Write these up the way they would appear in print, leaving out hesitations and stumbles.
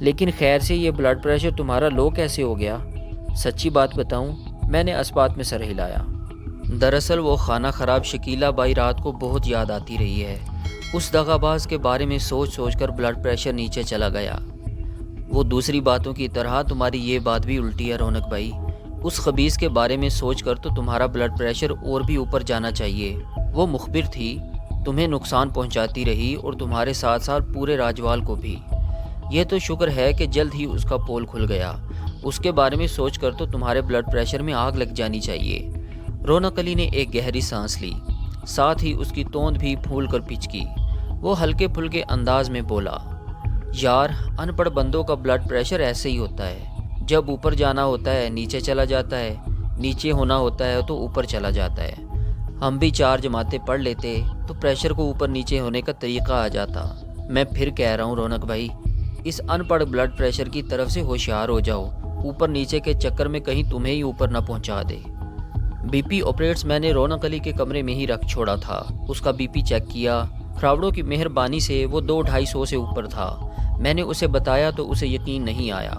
لیکن خیر سے یہ بلڈ پریشر تمہارا لو کیسے ہو گیا؟ سچی بات بتاؤں، میں نے اسبات میں سر ہلایا۔ دراصل وہ خانہ خراب شکیلا بائی رات کو بہت یاد آتی رہی ہے۔ اس دغا باز کے بارے میں سوچ سوچ کر بلڈ پریشر نیچے چلا گیا۔ وہ دوسری باتوں کی طرح تمہاری یہ بات بھی الٹی ہے رونق بھائی۔ اس خبیث کے بارے میں سوچ کر تو تمہارا بلڈ پریشر اور بھی اوپر جانا چاہیے۔ وہ مخبر تھی، تمہیں نقصان پہنچاتی رہی اور تمہارے ساتھ ساتھ پورے راجوال کو بھی۔ یہ تو شکر ہے کہ جلد ہی اس کا پول کھل گیا۔ اس کے بارے میں سوچ کر تو تمہارے بلڈ پریشر میں آگ لگ جانی چاہیے۔ رونق علی نے ایک گہری سانس لی، ساتھ ہی اس کی توند بھی پھول کر پچکی۔ وہ ہلکے پھلکے انداز میں بولا، یار ان پڑھ بندوں کا بلڈ پریشر ایسے ہی ہوتا ہے، جب اوپر جانا ہوتا ہے نیچے چلا جاتا ہے، نیچے ہونا ہوتا ہے تو اوپر چلا جاتا ہے۔ ہم بھی 4 جماعتیں پڑھ لیتے تو پریشر کو اوپر نیچے ہونے کا طریقہ آ جاتا۔ میں پھر کہہ رہا ہوں رونق بھائی، اس ان پڑھ بلڈ پریشر کی طرف سے ہوشیار ہو جاؤ، اوپر نیچے کے چکر میں کہیں تمہیں ہی اوپر نہ پہنچا دے۔ بی پی آپریٹس میں نے رونق علی کے کمرے میں ہی رکھ چھوڑا تھا۔ اس کا بی پی چیک کیا، کھراوڑوں کی مہربانی سے وہ 200-250 سے اوپر تھا۔ میں نے اسے بتایا تو اسے یقین نہیں آیا۔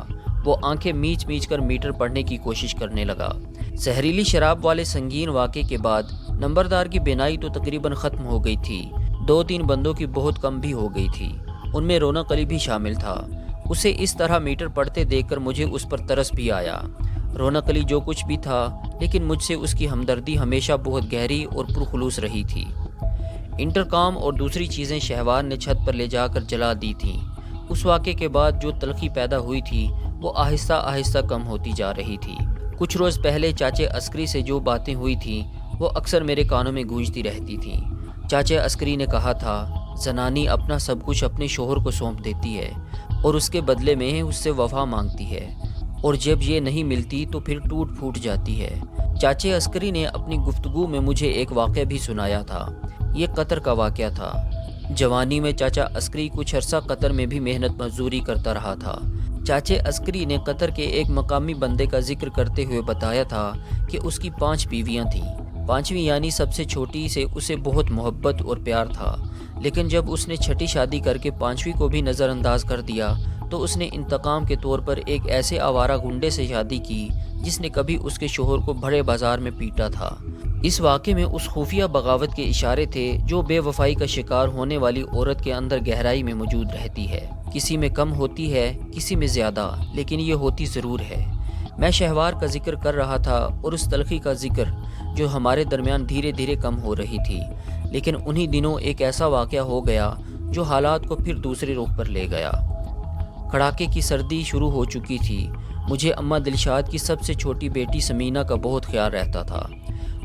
وہ آنکھیں میچ میچ کر میٹر پڑھنے کی کوشش کرنے لگا۔ زہریلی شراب والے سنگین واقعے کے بعد نمبردار کی بینائی تو تقریباً ختم ہو گئی تھی، 2-3 بندوں کی بہت کم بھی ہو گئی تھی، ان میں رونق علی بھی شامل تھا۔ اسے اس طرح میٹر پڑھتے دیکھ کر مجھے اس پر ترس بھی آیا۔ رونق علی جو کچھ بھی تھا، لیکن مجھ سے اس کی ہمدردی ہمیشہ بہت گہری اور پرخلوص رہی تھی۔ انٹرکام اور دوسری چیزیں شہوار نے چھت پر لے جا کر جلا دی تھیں۔ اس واقعے کے بعد جو تلخی پیدا ہوئی تھی وہ آہستہ آہستہ کم ہوتی جا رہی تھی۔ کچھ روز پہلے چاچے عسکری سے جو باتیں ہوئی تھیں وہ اکثر میرے کانوں میں گونجتی رہتی تھیں۔ چاچے عسکری نے کہا تھا، زنانی اپنا سب کچھ اپنے شوہر کو سونپ دیتی ہے اور اس کے بدلے میں اس سے وفا مانگتی ہے، اور جب یہ نہیں ملتی تو پھر ٹوٹ پھوٹ جاتی ہے۔ چاچے عسکری نے اپنی گفتگو میں مجھے ایک واقعہ بھی سنایا تھا۔ یہ قطر کا واقعہ تھا۔ جوانی میں چاچا عسکری کچھ عرصہ قطر میں بھی محنت مزدوری کرتا رہا تھا۔ چاچے عسکری نے قطر کے ایک مقامی بندے کا ذکر کرتے ہوئے بتایا تھا کہ اس کی 5 بیویاں تھیں۔ 5ویں یعنی سب سے چھوٹی سے اسے بہت محبت اور پیار تھا، لیکن جب اس نے 6ٹھی شادی کر کے 5ویں کو بھی نظر انداز کر دیا تو اس نے انتقام کے طور پر ایک ایسے آوارہ گنڈے سے شادی کی جس نے کبھی اس کے شوہر کو بڑے بازار میں پیٹا تھا۔ اس واقعے میں اس خفیہ بغاوت کے اشارے تھے جو بے وفائی کا شکار ہونے والی عورت کے اندر گہرائی میں موجود رہتی ہے۔ کسی میں کم ہوتی ہے، کسی میں زیادہ، لیکن یہ ہوتی ضرور ہے۔ میں شہوار کا ذکر کر رہا تھا اور اس تلخی کا ذکر جو ہمارے درمیان دھیرے دھیرے کم ہو رہی تھی، لیکن انہی دنوں ایک ایسا واقعہ ہو گیا جو حالات کو پھر دوسرے رخ پر لے گیا۔ کڑاکے کی سردی شروع ہو چکی تھی۔ مجھے اماں دلشاد کی سب سے چھوٹی بیٹی سمینہ کا بہت خیال رہتا تھا۔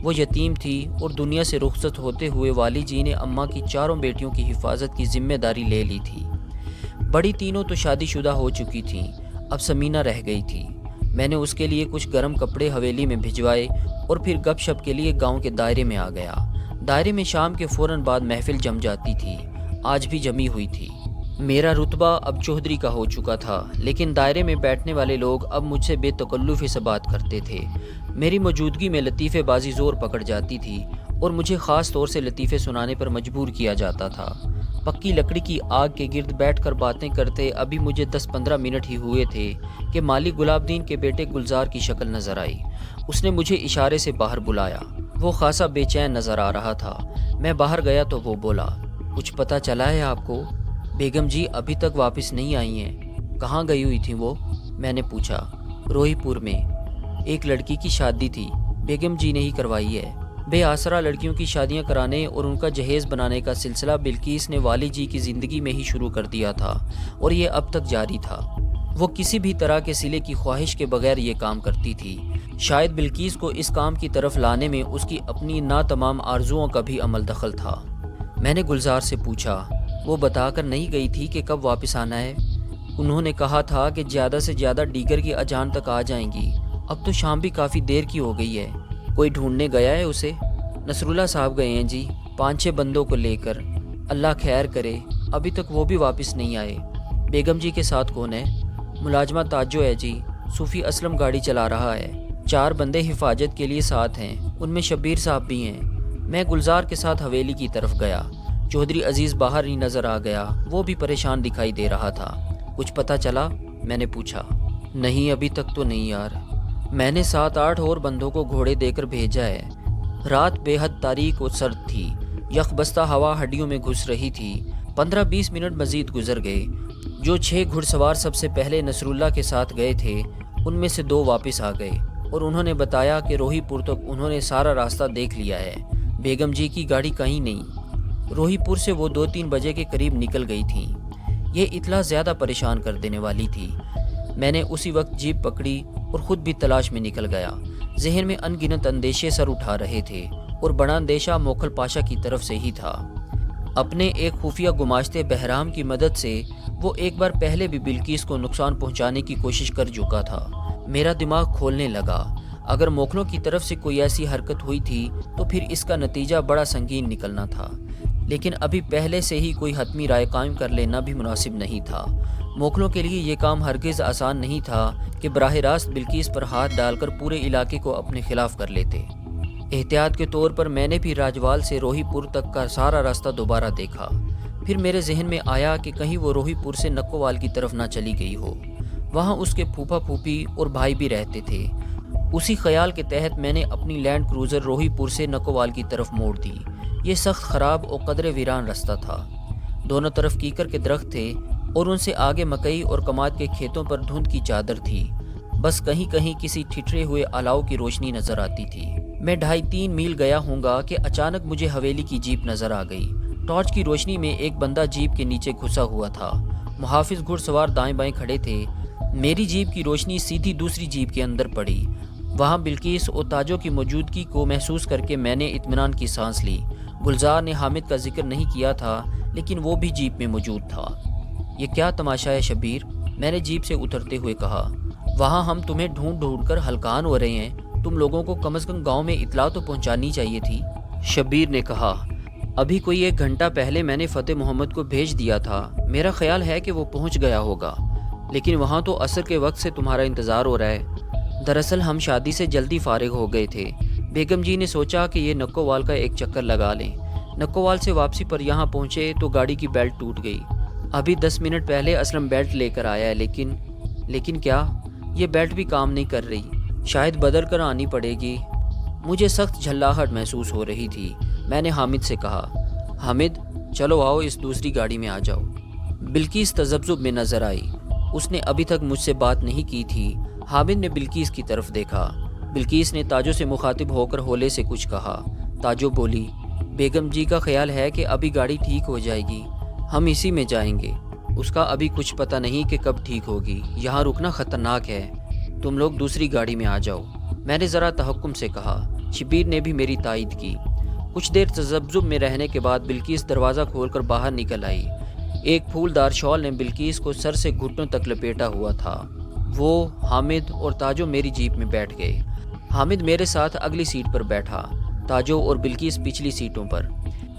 وہ یتیم تھی اور دنیا سے رخصت ہوتے ہوئے والد جی نے اماں کی 4 بیٹیوں کی حفاظت کی ذمہ داری لے لی تھی۔ بڑی تینوں تو شادی شدہ ہو چکی تھیں، اب سمینہ رہ گئی تھی۔ میں نے اس کے لیے کچھ گرم کپڑے حویلی میں بھجوائے اور پھر گپ شپ کے لیے گاؤں کے دائرے میں آ گیا۔ دائرے میں شام کے فوراً بعد محفل جم جاتی تھی، آج بھی جمی ہوئی تھی۔ میرا رتبہ اب چودھری کا ہو چکا تھا، لیکن دائرے میں بیٹھنے والے لوگ اب مجھ سے بے تکلفی سے بات کرتے تھے۔ میری موجودگی میں لطیفے بازی زور پکڑ جاتی تھی اور مجھے خاص طور سے لطیفے سنانے پر مجبور کیا جاتا تھا۔ پکی لکڑی کی آگ کے گرد بیٹھ کر باتیں کرتے ابھی مجھے 10-15 منٹ ہی ہوئے تھے کہ مالی گلاب دین کے بیٹے گلزار کی شکل نظر آئی۔ اس نے مجھے اشارے سے باہر بلایا۔ وہ خاصا بے چین نظر آ رہا تھا۔ میں باہر گیا تو وہ بولا، کچھ پتہ چلا ہے آپ کو؟ بیگم جی ابھی تک واپس نہیں آئی ہیں۔ کہاں گئی ہوئی تھیں وہ؟ میں نے پوچھا۔ روہی پور میں ایک لڑکی کی شادی تھی، بیگم جی نے ہی کروائی ہے۔ بے آسرا لڑکیوں کی شادیاں کرانے اور ان کا جہیز بنانے کا سلسلہ بلقیس نے والد جی کی زندگی میں ہی شروع کر دیا تھا اور یہ اب تک جاری تھا۔ وہ کسی بھی طرح کے صلے کی خواہش کے بغیر یہ کام کرتی تھی۔ شاید بلقیس کو اس کام کی طرف لانے میں اس کی اپنی ناتمام آرزوؤں کا بھی عمل دخل تھا۔ میں نے گلزار سے پوچھا، وہ بتا کر نہیں گئی تھی کہ کب واپس آنا ہے؟ انہوں نے کہا تھا کہ زیادہ سے زیادہ دیگر کی اذان تک آ جائیں گی۔ اب تو شام بھی کافی دیر کی ہو گئی ہے۔ کوئی ڈھونڈنے گیا ہے اسے؟ نصراللہ صاحب گئے ہیں جی، 5-6 بندوں کو لے کر۔ اللہ خیر کرے، ابھی تک وہ بھی واپس نہیں آئے۔ بیگم جی کے ساتھ کون ہے؟ ملازمہ تاجو ہے جی، صوفی اسلم گاڑی چلا رہا ہے۔ 4 بندے حفاظت کے لیے ساتھ ہیں، ان میں شبیر صاحب بھی ہیں۔ میں گلزار کے ساتھ حویلی کی طرف گیا۔ چودھری عزیز باہر ہی نظر آ گیا، وہ بھی پریشان دکھائی دے رہا تھا۔ کچھ پتہ چلا؟ میں نے پوچھا۔ نہیں ابھی تک تو نہیں یار، میں نے 7-8 اور بندوں کو گھوڑے دے کر بھیجا ہے۔ رات بے حد تاریک اور سرد تھی، یخ بستہ ہوا ہڈیوں میں گھس رہی تھی۔ 15-20 منٹ مزید گزر گئے۔ جو 6 گھڑ سوار سب سے پہلے نصر اللہ کے ساتھ گئے تھے ان میں سے 2 واپس آ گئے اور انہوں نے بتایا کہ روہی پور تک انہوں نے سارا راستہ دیکھ لیا ہے، بیگم جی کی گاڑی کہیں نہیں۔ روہی پور سے وہ 2-3 بجے کے قریب نکل گئی تھیں۔ یہ اطلاع زیادہ پریشان کر دینے والی تھی۔ میں نے اسی وقت جیپ پکڑی اور خود بھی تلاش میں نکل گیا۔ ذہن میں ان گنت اندیشے سر اٹھا رہے تھے اور بڑا اندیشہ موکھل پاشا کی طرف سے ہی تھا۔ اپنے ایک خفیہ گماشتے بہرام کی مدد سے وہ ایک بار پہلے بھی بلقیس کو نقصان پہنچانے کی کوشش کر چکا تھا۔ میرا دماغ کھولنے لگا۔ اگر موکھلوں کی طرف سے کوئی ایسی حرکت ہوئی تھی تو پھر اس کا نتیجہ بڑا سنگین نکلنا تھا، لیکن ابھی پہلے سے ہی کوئی حتمی رائے قائم کر لینا بھی مناسب نہیں تھا۔ موکھلوں کے لیے یہ کام ہرگز آسان نہیں تھا کہ براہ راست بلقیس پر ہاتھ ڈال کر پورے علاقے کو اپنے خلاف کر لیتے۔ احتیاط کے طور پر میں نے بھی راجوال سے روہی پور تک کا سارا راستہ دوبارہ دیکھا۔ پھر میرے ذہن میں آیا کہ کہیں وہ روہی پور سے نکووال کی طرف نہ چلی گئی ہو، وہاں اس کے پھوپھا پھوپھی اور بھائی بھی رہتے تھے۔ اسی خیال کے تحت میں نے اپنی لینڈ کروزر روہی پور سے نکووال کی طرف موڑ دی۔ یہ سخت خراب اور قدرے ویران راستہ تھا۔ دونوں طرف کیکر کے درخت تھے اور ان سے آگے مکئی اور کماد کے کھیتوں پر دھند کی چادر تھی۔ بس کہیں کہیں کسی ٹھٹرے ہوئے الاؤ کی روشنی نظر آتی تھی۔ میں 2.5-3 میل گیا ہوں گا کہ اچانک مجھے حویلی کی جیپ نظر آ گئی۔ ٹارچ کی روشنی میں ایک بندہ جیپ کے نیچے گھسا ہوا تھا۔ محافظ گھڑ سوار دائیں بائیں کھڑے تھے۔ میری جیپ کی روشنی سیدھی دوسری جیپ کے اندر پڑی۔ وہاں بلقیس اور تاجوں کی موجودگی کو محسوس کر کے میں نے اطمینان کی سانس لی۔ گلزار نے حامد کا ذکر نہیں کیا تھا لیکن وہ بھی جیپ میں موجود تھا۔ یہ کیا تماشا ہے شبیر؟ میں نے جیپ سے اترتے ہوئے کہا۔ وہاں ہم تمہیں ڈھونڈ ڈھونڈ کر ہلکان ہو رہے ہیں، تم لوگوں کو کم از کم گاؤں میں اطلاع تو پہنچانی چاہیے تھی۔ شبیر نے کہا، ابھی کوئی 1 گھنٹہ پہلے میں نے فتح محمد کو بھیج دیا تھا، میرا خیال ہے کہ وہ پہنچ گیا ہوگا، لیکن وہاں تو عصر کے وقت سے تمہارا انتظار ہو رہا ہے۔ دراصل ہم شادی سے جلدی فارغ ہو گئے تھے۔ بیگم جی نے سوچا کہ یہ نکووال کا ایک چکر لگا لیں۔ نکووال سے واپسی پر یہاں پہنچے تو گاڑی کی بیلٹ ٹوٹ گئی۔ ابھی 10 منٹ پہلے اسلم بیلٹ لے کر آیا ہے، لیکن کیا یہ بیلٹ بھی کام نہیں کر رہی؟ شاید بدل کر آنی پڑے گی۔ مجھے سخت جھلاہٹ محسوس ہو رہی تھی۔ میں نے حامد سے کہا، حامد چلو آؤ اس دوسری گاڑی میں آ جاؤ۔ بلقیس تذبذب میں نظر آئی۔ اس نے ابھی تک مجھ سے بات نہیں کی تھی۔ حامد نے بلقیس کی طرف دیکھا۔ بلقیس نے تاجو سے مخاطب ہو کر ہولے سے کچھ کہا۔ تاجو بولی، بیگم جی کا خیال ہے کہ ابھی گاڑی ٹھیک ہو جائے گی، ہم اسی میں جائیں گے۔ اس کا ابھی کچھ پتہ نہیں کہ کب ٹھیک ہوگی، یہاں رکنا خطرناک ہے، تم لوگ دوسری گاڑی میں آ جاؤ۔ میں نے ذرا تحکم سے کہا۔ شبیر نے بھی میری تائید کی۔ کچھ دیر تذبذب میں رہنے کے بعد بلقیس دروازہ کھول کر باہر نکل آئی۔ ایک پھولدار شال نے بلقیس کو سر سے گھٹنوں تک لپیٹا ہوا تھا۔ وہ، حامد اور تاجو میری جیپ میں بیٹھ گئے۔ حامد میرے ساتھ اگلی سیٹ پر بیٹھا، تاجو اور بلقیس پچھلی سیٹوں پر۔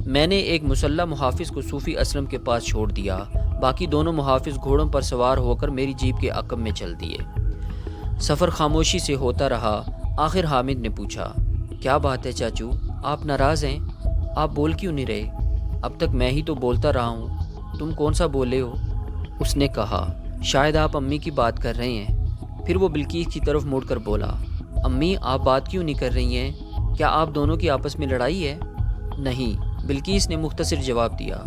میں نے ایک مسلح محافظ کو صوفی اسلم کے پاس چھوڑ دیا، باقی دونوں محافظ گھوڑوں پر سوار ہو کر میری جیپ کے عقب میں چل دیے۔ سفر خاموشی سے ہوتا رہا۔ آخر حامد نے پوچھا، کیا بات ہے چاچو، آپ ناراض ہیں؟ آپ بول کیوں نہیں رہے؟ اب تک میں ہی تو بولتا رہا ہوں، تم کون سا بولے ہو؟ اس نے کہا، شاید آپ امی کی بات کر رہے ہیں۔ پھر وہ بلقیس کی طرف مڑ کر بولا، امی آپ بات کیوں نہیں کر رہی ہیں؟ کیا آپ دونوں کی آپس میں لڑائی ہے؟ نہیں، بلقیس نے مختصر جواب دیا۔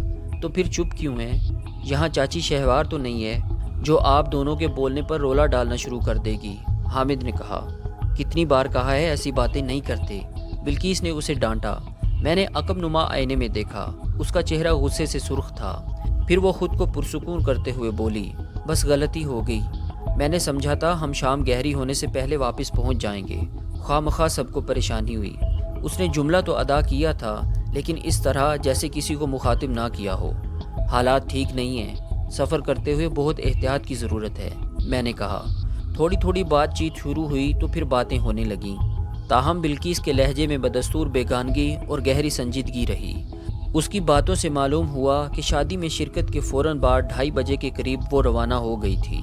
تو پھر چپ کیوں ہیں؟ یہاں چاچی شہوار تو نہیں ہے جو آپ دونوں کے بولنے پر رولا ڈالنا شروع کر دے گی؟ حامد نے کہا، کتنی بار کہا ہے ایسی باتیں نہیں کرتے؟ بلقیس نے اسے ڈانٹا۔ میں نے عقب نما آئینے میں دیکھا، اس کا چہرہ غصے سے سرخ تھا۔ پھر وہ خود کو پرسکون کرتے ہوئے بولی، بس غلطی ہو گئی، میں نے سمجھا تھا ہم شام گہری ہونے سے پہلے واپس پہنچ جائیں گے، خواہ مخواہ سب کو پریشانی ہوئی۔ اس نے جملہ تو ادا کیا تھا لیکن اس طرح جیسے کسی کو مخاطب نہ کیا ہو۔ حالات ٹھیک نہیں ہیں، سفر کرتے ہوئے بہت احتیاط کی ضرورت ہے، میں نے کہا۔ تھوڑی تھوڑی بات چیت شروع ہوئی تو پھر باتیں ہونے لگیں، تاہم بلقیس کے لہجے میں بدستور بیگانگی اور گہری سنجیدگی رہی۔ اس کی باتوں سے معلوم ہوا کہ شادی میں شرکت کے فوراً بعد 2:30 بجے کے قریب وہ روانہ ہو گئی تھی۔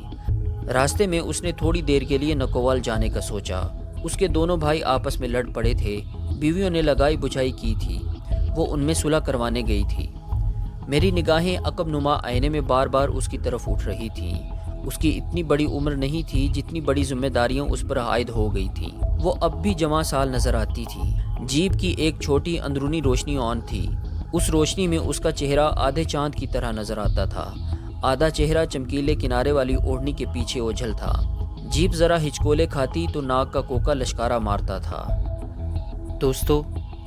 راستے میں اس نے تھوڑی دیر کے لیے نکووال جانے کا سوچا۔ اس کے دونوں بھائی آپس میں لڑ پڑے تھے، بیویوں نے لگائی بجھائی کی تھی، وہ ان میں صلح کروانے گئی تھی۔ میری نگاہیں عقب نما آئینے میں بار بار اس کی طرف اٹھ رہی تھیں۔ اس کی اتنی بڑی عمر نہیں تھی جتنی بڑی ذمہ داریاں اس پر عائد ہو گئی تھیں۔ وہ اب بھی جوان سال نظر آتی تھی۔ جیپ کی ایک چھوٹی اندرونی روشنی آن تھی۔ اس روشنی میں اس کا چہرہ آدھے چاند کی طرح نظر آتا تھا۔ آدھا چہرہ چمکیلے کنارے والی اوڑھنی کے پیچھے اوجھل تھا۔ جیپ ذرا ہچکولے کھاتی تو ناک کا کوکا لشکارا مارتا تھا۔ دوستو،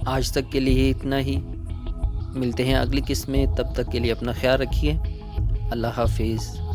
آج تک کے لیے اتنا ہی۔ ملتے ہیں اگلی قسط میں، تب تک کے لیے اپنا خیال رکھیے۔ اللہ حافظ۔